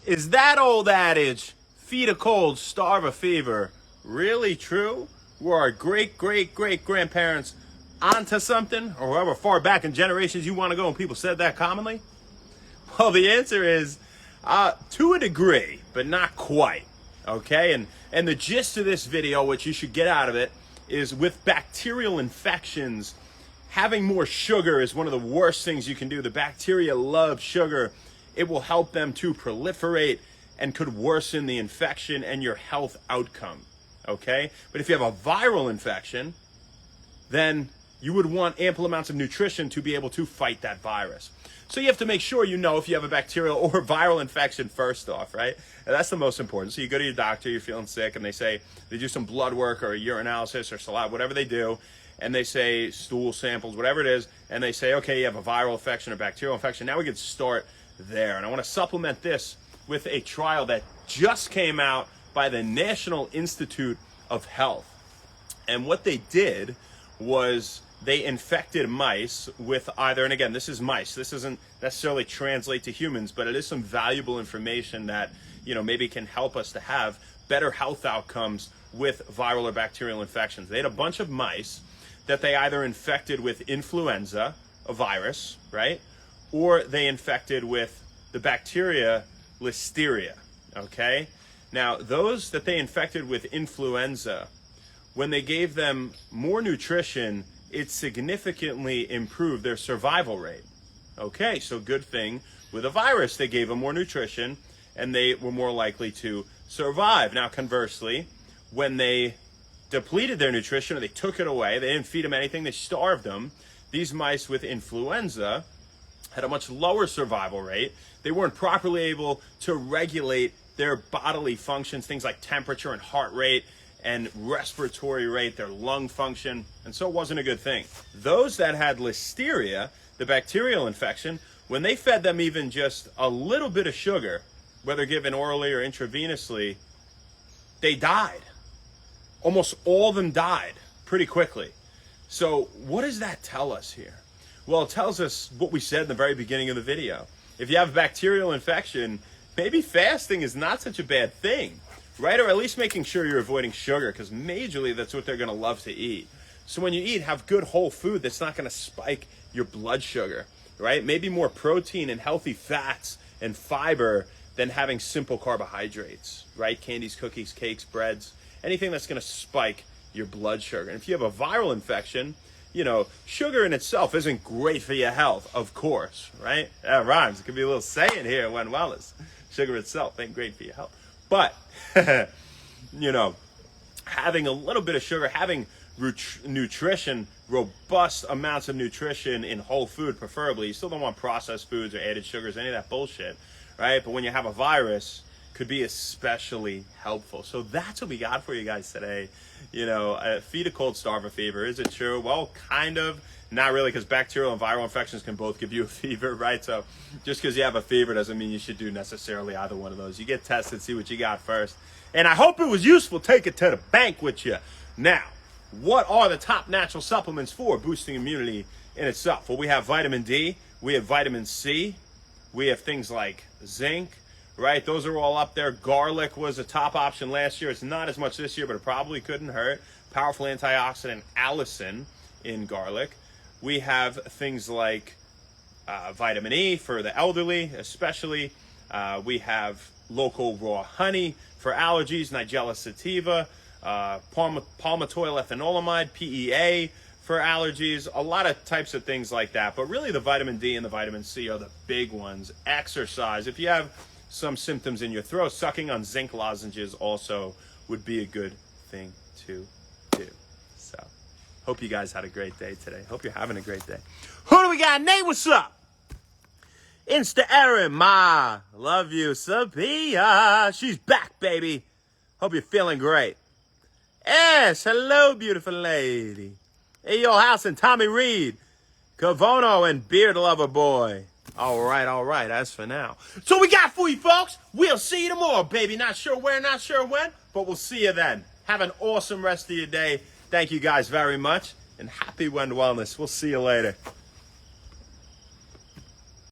Is that old adage, feed a cold, starve a fever, really true? Were our great-great-great-grandparents onto something? Or however far back in generations you want to go and people said that commonly? Well, the answer is to a degree, but not quite. Okay? And the gist of this video, what you should get out of it, is with bacterial infections, having more sugar is one of the worst things you can do. The bacteria love sugar. It will help them to proliferate and could worsen the infection and your health outcome. Okay? But if you have a viral infection, then you would want ample amounts of nutrition to be able to fight that virus. So you have to make sure you know if you have a bacterial or viral infection first off, right? And that's the most important. So you go to your doctor, you're feeling sick, and they do some blood work or a urinalysis or saliva, whatever they do, and they say stool samples, whatever it is, and they say, okay, you have a viral infection or bacterial infection. Now we can start there. And I want to supplement this with a trial that just came out by the National Institute of Health. And what they did was they infected mice with either, and again, this is mice. This doesn't necessarily translate to humans, but it is some valuable information that, maybe can help us to have better health outcomes with viral or bacterial infections. They had a bunch of mice that they either infected with influenza, a virus, right? Or they infected with the bacteria Listeria, okay? Now, those that they infected with influenza, when they gave them more nutrition, it significantly improved their survival rate. Okay, so good thing with a virus, they gave them more nutrition and they were more likely to survive. Now, conversely, when they depleted their nutrition or they took it away, they didn't feed them anything, they starved them, these mice with influenza had a much lower survival rate. They weren't properly able to regulate their bodily functions, things like temperature and heart rate and respiratory rate, their lung function, and so it wasn't a good thing. Those that had Listeria, the bacterial infection, when they fed them even just a little bit of sugar, whether given orally or intravenously, they died. Almost all of them died pretty quickly. So what does that tell us here? Well, it tells us what we said in the very beginning of the video. If you have a bacterial infection, maybe fasting is not such a bad thing, right? Or at least making sure you're avoiding sugar, because majorly that's what they're going to love to eat. So when you eat, have good whole food that's not going to spike your blood sugar, right? Maybe more protein and healthy fats and fiber than having simple carbohydrates, right? Candies, cookies, cakes, breads, anything that's going to spike your blood sugar. And if you have a viral infection, sugar in itself isn't great for your health, of course, right? That rhymes. It could be a little saying here, Wen Wallace. Sugar itself ain't great for your health. But, having a little bit of sugar, having nutrition, robust amounts of nutrition in whole food, preferably. You still don't want processed foods or added sugars, any of that bullshit, right? But when you have a virus, could be especially helpful. So that's what we got for you guys today. Feed a cold, starve a fever. Is it true? Well, kind of. Not really, because bacterial and viral infections can both give you a fever, right? So just because you have a fever doesn't mean you should do necessarily either one of those. You get tested, see what you got first. And I hope it was useful. Take it to the bank with you. Now, what are the top natural supplements for boosting immunity in itself? Well, we have vitamin D. We have vitamin C. We have things like zinc, right? Those are all up there. Garlic was a top option last year. It's not as much this year, but it probably couldn't hurt. Powerful antioxidant allicin in garlic. We have things like vitamin E for the elderly, especially. We have local raw honey for allergies, Nigella sativa, palmitoyl ethanolamide, PEA for allergies, a lot of types of things like that. But really the vitamin D and the vitamin C are the big ones. Exercise. If you have some symptoms in your throat, sucking on zinc lozenges also would be a good thing to do. So, hope you guys had a great day today. Hope you're having a great day. Who do we got? Nate, what's up? Insta Erin, Ma, love you, Sophia. She's back, baby. Hope you're feeling great. Yes, hello, beautiful lady. Hey, yo, House and Tommy Reed, Cavono and Beard Lover Boy. All right, as for now. So we got for you, folks. We'll see you tomorrow, baby. Not sure where, not sure when, but we'll see you then. Have an awesome rest of your day. Thank you guys very much, and happy Wellness. We'll see you later.